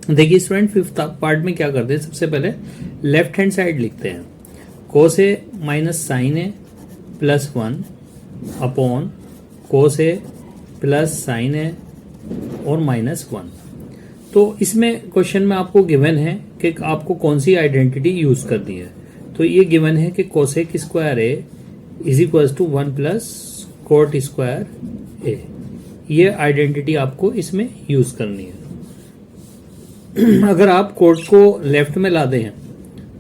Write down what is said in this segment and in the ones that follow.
देखिए student, fifth part में क्या करते हैं, सबसे पहले लेफ्ट हैंड साइड लिखते हैं। कोस ए minus sine A plus 1 upon cos A plus sine ए और माइनस 1। तो इसमें क्वेश्चन में आपको गिवन है कि आपको कौन सी आइडेंटिटी यूज करनी है। तो ये गिवन है कि cosec square A is equal to 1 plus cot square ए। ये आइडेंटिटी आपको इसमें यूज करनी है। अगर आप कोट को लेफ्ट में ला दें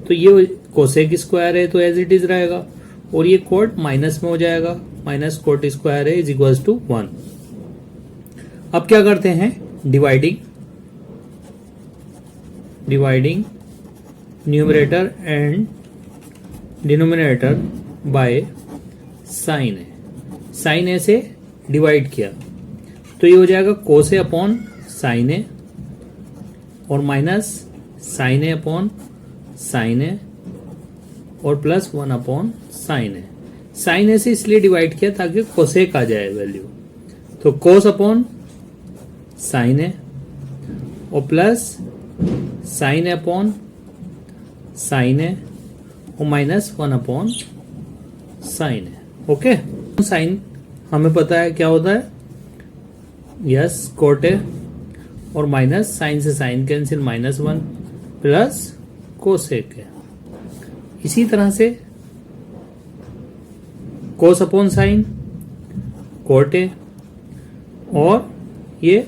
तो ये कोसेक स्क्वायर है तो एज इट इज रहेगा, और ये कोट माइनस में हो जाएगा, माइनस कोट स्क्वायर है इज इक्वल टू 1। अब क्या करते हैं, dividing numerator and denominator by sine a. Sine a से डिवाइड किया तो ये हो जाएगा कोस ए अपॉन साइन ए और minus sine A upon sine ए और plus 1 upon sine a. Sine a से इसलिए डिवाइड किया ताकि कोसेक आ जाए वैल्यू, तो कोस अपॉन साइन ए और plus sine A upon sine ए और माइनस 1 अपॉन साइन ए। ओके, साइन हमें पता है क्या होता है, यस कोट ए और माइनस साइन से sine cancel minus 1 plus cosec है। इसी तरह से cos upon sine cot A और ये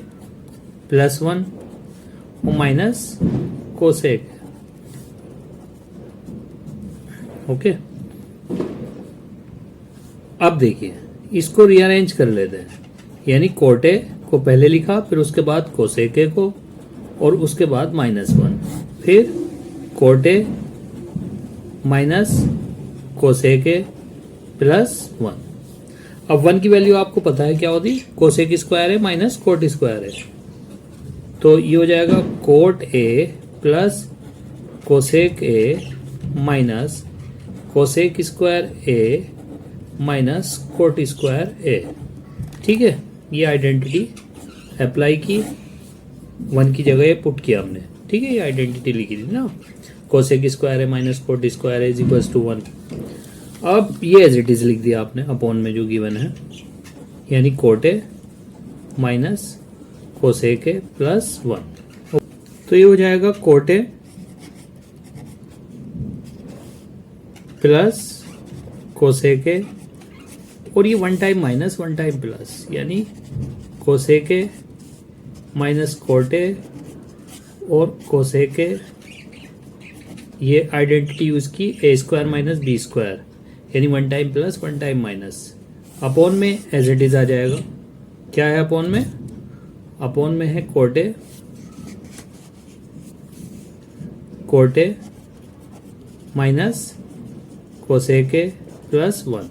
प्लस 1 और माइनस कोसेक है। ओके, अब देखिए इसको रीअरेंज कर लेते हैं, यानी कोट ए को पहले लिखा, फिर उसके बाद कोसेक ए को, और उसके बाद माइनस 1, फिर cot A minus cosec A plus 1। अब 1 की वैल्यू आपको पता है क्या होती, कोसेक स्क्वायर है माइनस कोट स्क्वायर है, तो ये हो जाएगा cot a plus cosec a minus cosec square a minus cot square a. ठीक है, ये आइडेंटिटी अप्लाई की, 1 की जगह ये पुट किया हमने। ठीक है, ये आइडेंटिटी लिखी थी ना, कोसेक स्क्वायर है माइनस कोट स्क्वायर है इज इक्वल टू 1। अब ये एज इट इज लिख दिया आपने अपॉन में जो गिवन है, यानी cot A minus cosec A plus 1। तो ये हो जाएगा कोट ए प्लस कोसेक ए, और ये 1 टाइम माइनस 1 टाइम प्लस, यानी cosec a minus coat A और कोसेक ए। ये आइडेंटिटी यूज की ए स्क्वायर माइनस बी स्क्वायर, यानी 1 time plus 1 time minus, upon में एज इट इज आ जाएगा। क्या है अपॉन में, अपॉन में है cot A minus cosec A plus 1।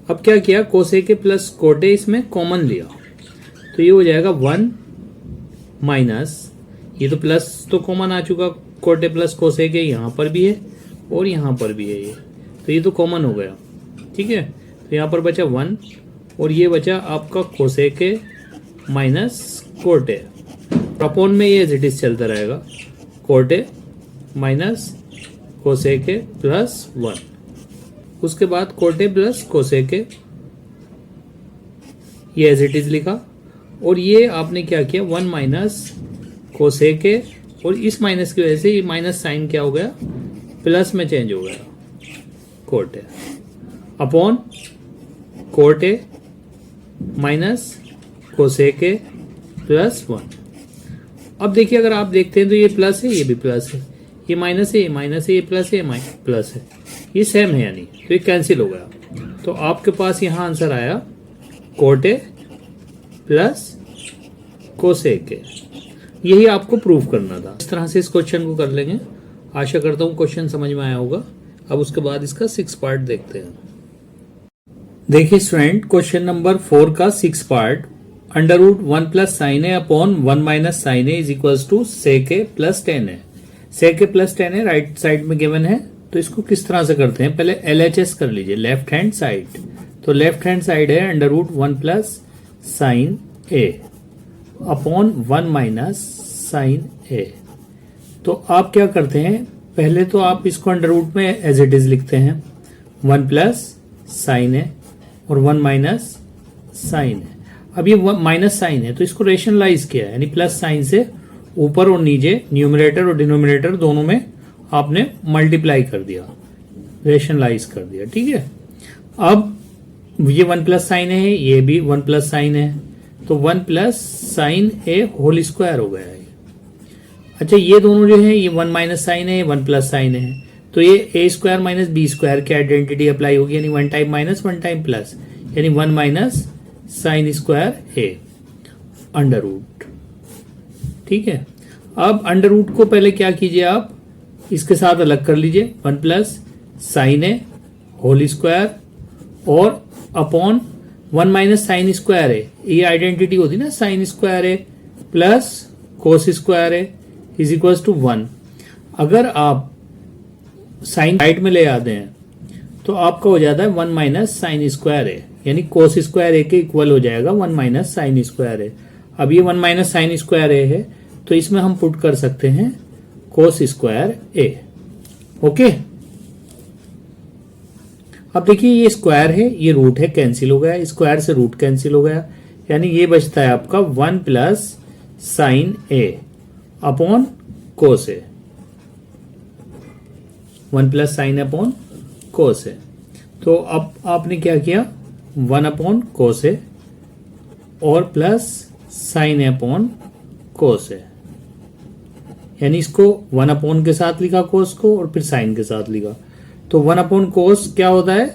अब क्या किया, cosec A plus cot A इसमें कॉमन लिया, तो ये हो जाएगा 1 माइनस, ये तो प्लस तो कॉमन आ चुका, कोट ए प्लस कोसेक ए यहाँ पर भी है और यहाँ पर भी है, ये तो ये तो कॉमन हो गया। ठीक है, तो यहाँ पर बचा 1 और ये बचा आपका cosec a minus cot A. Upon में ये एज इट इज चलता रहेगा, cot A minus cosec A plus 1, उसके बाद कोट ए प्लस कोसेक ए, ये एज इट इज लिखा, और ये आपने क्या किया 1 माइनस कोसेक ए, और इस माइनस की वजह से ये माइनस साइन क्या हो गया, प्लस में चेंज हो गया, cot A upon cot A minus cosec A plus 1। अब देखिए अगर आप देखते हैं तो ये प्लस है, ये भी प्लस है, ये माइनस है, ये माइनस है, ये प्लस है, ये प्लस है, ये सेम है, यानी तो ये कैंसिल हो गया। तो आपके पास यहाँ आंसर आया कोट ए प्लस कोसेक ए। यही आपको प्रूव करना था। इस तरह से इस क्वेश्चन को कर लेंगे। आशा करता हूँ क्वेश्चन समझ में आया होगा। अब उसके बाद इसका 6 पार्ट देखते हैं। देखिए स्टूडेंट, क्वेश्चन नंबर 4 का 6 part, under root 1 plus sine A upon 1 minus sine A is equal to sec A plus 10 है। सेक ए प्लस 10 है, राइट साइड में गिवन है, तो इसको किस तरह से करते हैं, पहले LHS कर लीजिए, लेफ्ट हैंड साइड। तो लेफ्ट हैंड साइड है under root 1 plus sine A, upon 1 minus sine ए। तो आप क्या करते हैं, पहले तो आप इसको अंडर रूट में एज इट इज लिखते हैं, 1 प्लस साइन ए और 1 माइनस साइन है। अब ये माइनस साइन है तो इसको रेशनलाइज किया है, यानी प्लस साइन से ऊपर और नीचे न्यूमरेटर और डिनोमिनेटर दोनों में आपने मल्टीप्लाई कर दिया, रेशनलाइज कर दिया। ठीक है, अब ये 1 प्लस साइन है, ये भी 1 प्लस साइन है, तो 1 plus sine A whole square हो गया है। अच्छा, ये दोनों जो है ये 1 माइनस साइन है, 1 प्लस साइन है, तो ये ए स्क्वायर माइनस बी स्क्वायर की आइडेंटिटी अप्लाई होगी, यानी 1 टाइम माइनस 1 टाइम प्लस, यानी 1 minus sine square A under root. ठीक है, अब अंडर रूट को पहले क्या कीजिए, आप इसके साथ अलग कर लीजिए, 1 plus sine A whole square और अपॉन 1 माइनस साइन स्क्वायर ए, ये आइडेंटिटी होती ना sine square A plus cos square A is equal to 1। अगर आप साइन राइट में ले आते हैं तो आपका हो जाता है 1 माइनस साइन स्क्वायर ए, यानी कोस स्क्वायर ए के इक्वल हो जाएगा 1 माइनस साइन स्क्वायर ए। अब ये 1 माइनस साइन स्क्वायर ए है तो इसमें हम पुट कर सकते हैं कोस स्क्वायर ए। ओके, अब देखिए ये स्क्वायर है, ये रूट है, कैंसिल हो गया, स्क्वायर से रूट कैंसिल हो गया, यानी ये बचता है आपका 1 plus sine A upon cos A, 1 plus sign upon कोस ए। तो अब आपने क्या किया, 1 अपॉन कोस ए और प्लस साइन अपॉन कोस ए, यानी इसको 1 अपॉन के साथ लिखा कोस को और फिर साइन के साथ लिखा, तो 1 अपॉन कोस क्या होता है,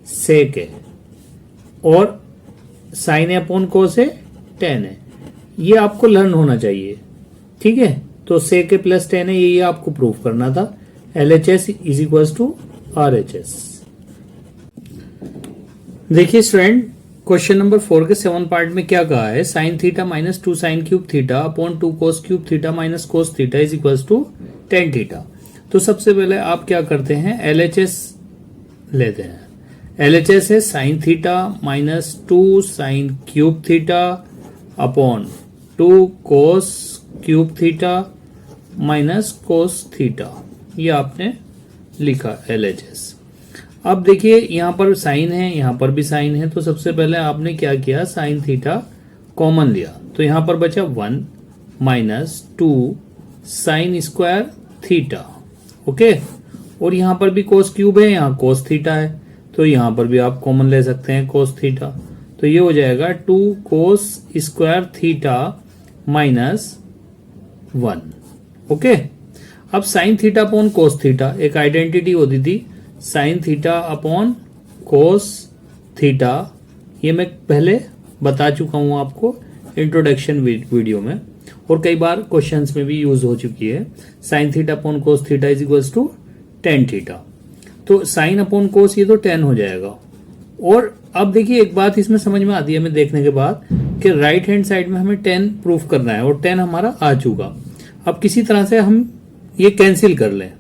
सेक है, और साइन अपॉन कोस है, टेन है। ये आपको लर्न होना चाहिए। ठीक है, तो सेक ए प्लस टेन है, ये आपको प्रूफ करना था। LHS is equal to RHS। देखिए स्टूडेंट, क्वेश्चन नंबर 4 के 7 पार्ट में क्या कहा है, sine theta minus 2 sine cube theta upon 2 cos cube theta minus cos theta is equal to tan theta. तो सबसे पहले आप क्या करते हैं, LHS लेते हैं। LHS है sine theta minus 2 sine cube theta upon 2 cos cube theta minus cos theta, ये आपने लिखा LHS। अब देखिए यहाँ पर साइन है, यहाँ पर भी साइन है, तो सबसे पहले आपने क्या किया, साइन थीटा कॉमन लिया, तो यहाँ पर बचा 1 minus 2 sign square theta. Okay, और यहां पर भी कोस क्यूब है, यहां कोस थीटा है, तो यहां पर भी आप कॉमन ले सकते हैं कोस थीटा, तो ये हो जाएगा 2 cos square theta minus 1। Okay, अब sine theta upon cos theta एक आइडेंटिटी होती थी, sine theta upon cos theta, ये मैं पहले बता चुका हूं आपको इंट्रोडक्शन वीडियो में, और कई बार क्वेश्चंस में भी यूज हो चुकी है। Sine theta upon cos theta is equal to tan theta, तो साइन अपॉन कोस ये तो 10 हो जाएगा। और अब देखिए एक बात इसमें समझ में आती है हमें देखने के बाद कि राइट हैंड साइड में हमें 10 प्रूफ करना है और 10 हमारा आ चुका। अब किसी तरह से हम ये कैंसिल कर लें,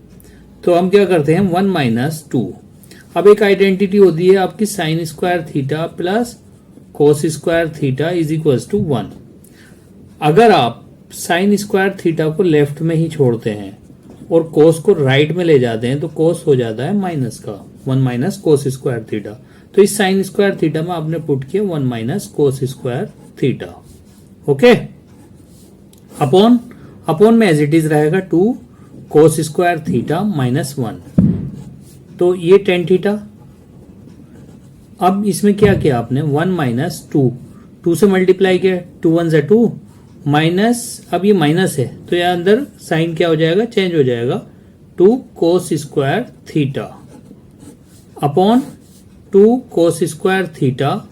तो हम क्या करते हैं, 1 माइनस 2। अब एक आइडेंटिटी होती है आपकी sine square theta plus cos square theta is equal to 1। अगर आप साइन स्क्वायर थीटा को लेफ्ट में ही छोड़ते हैं और कोस को राइट में ले जाते हैं तो कोस हो जाता है माइनस का, 1 माइनस कोस स्क्वायर थीटा। तो इस साइन स्क्वायर थीटा में आपने पुट किया 1 minus cos square theta. Okay, upon में एज इट इज रहेगा 2 कोस स्क्वायर थीटा माइनस 1, तो ये टेन थीटा। अब इसमें क्या किया आपने, 1 माइनस 2 से मल्टीप्लाई किया, 2 1 से 2 माइनस, अब ये माइनस है तो यहाँ अंदर साइन क्या हो जाएगा, चेंज हो जाएगा, 2 cos square theta upon 2 cos square theta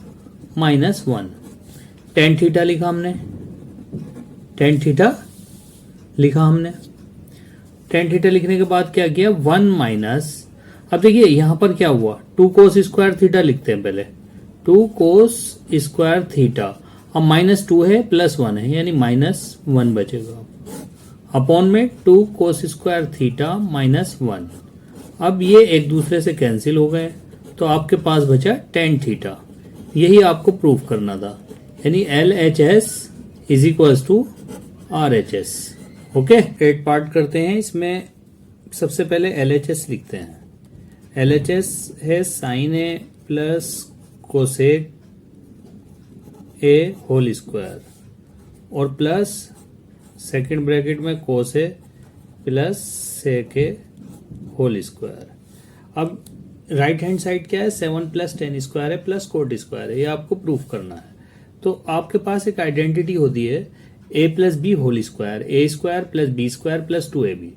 minus 1। Tan theta लिखा हमने, टेन थीटा लिखने के बाद क्या किया, 1 माइनस, अब देखिए यहां पर क्या हुआ, 2 कोस स्क्वायर थीटा लिखते हैं पहले, 2 कोस स्क्वायर थीटा, अब माइनस 2 है प्लस 1 है, यानी माइनस 1 बचेगा, अपॉन में 2 कोस स्क्वायर थीटा माइनस 1। अब ये एक दूसरे से कैंसिल हो गए तो आपके पास बचा टेन थीटा। यही आपको प्रूफ करना था, यानी LHS is equals to RHS। Okay, 8 part करते हैं। इसमें सबसे पहले LHS लिखते हैं। LHS है sine A plus cosec A whole square और प्लस सेकेंड ब्रैकेट में cos A plus sec A whole square. अब राइट हैंड साइड क्या है, 7 प्लस टेन स्क्वायर है प्लस कोट स्क्वायर है, ये आपको प्रूफ करना है। तो आपके पास एक आइडेंटिटी होती है a plus B whole square, A square plus B square plus 2ab,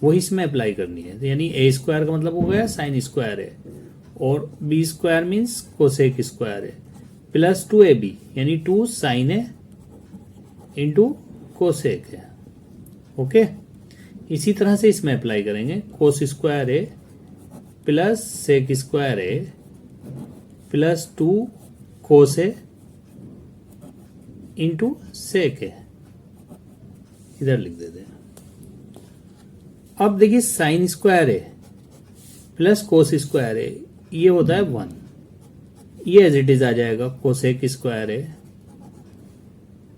वही इसमें अप्लाई करनी है। यानी ए स्क्वायर का मतलब हो गया साइन स्क्वायर है और B square means cosec square है प्लस 2ab यानी 2 साइन है इंटू कोसेक है। ओके, इसी तरह से इसमें अप्लाई करेंगे। कोस स्क्वायर है प्लस सेक स्क्वायर है प्लस 2 कोस है इंटू सेक है, इधर लिख देते हैं। अब देखिए साइन स्क्वायर है प्लस कोस स्क्वायर है, ये होता है 1, ये एज इट इज आ जाएगा। कोसेक स्क्वायर है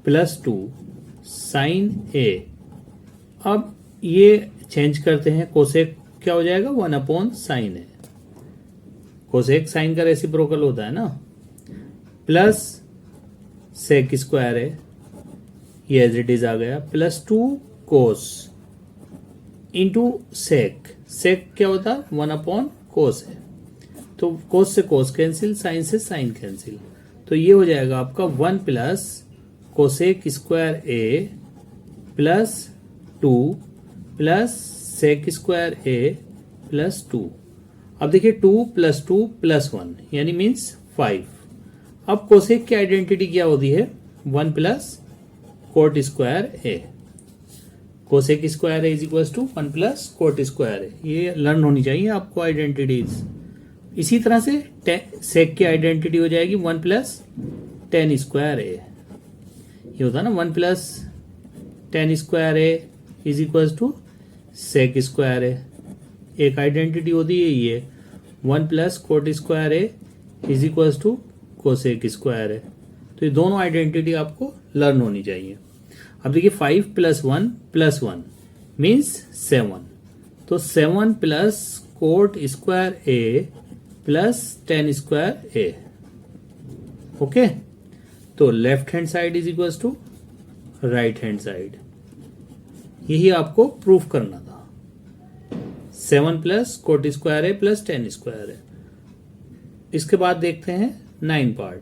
प्लस 2 साइन ए। अब ये चेंज करते हैं, कोसेक क्या हो जाएगा 1 अपॉन साइन है। कोसेक साइन का रेसिप्रोकल होता है ना, प्लस सेक स्क्वायर है, ये एज इट इज आ गया, प्लस 2 कोस इंटू सेक। सेक क्या होता है 1 अपॉन कोस है, तो कोस से कोस कैंसिल, साइन से साइन कैंसिल, तो ये हो जाएगा आपका 1 plus cosec square A plus 2 plus sec square A plus 2। अब देखिए 2 प्लस 2 प्लस 1 यानी मीन्स 5। अब कोसेक की आइडेंटिटी क्या होती है 1 plus cot square a. Cosec square A is equal to 1 plus cot square ए, ये लर्न होनी चाहिए आपको आइडेंटिटीज। इसी तरह से सेक की आइडेंटिटी हो जाएगी 1 प्लस टेन स्क्वायर ए, ये होता है ना 1 plus tan square A is equal to sec square a. एक आइडेंटिटी होती है ये 1 plus cot square A is equal to cosec square है। तो ये दोनों आइडेंटिटी आपको लर्न होनी चाहिए। अब देखिए 5 प्लस 1 मीन्स 7, तो 7 plus cot square A plus tan square A. Okay, तो left hand side is equal to right hand side, यही आपको प्रूफ करना था। 7 plus cot square A plus tan square है। इसके बाद देखते हैं 9 पार्ट।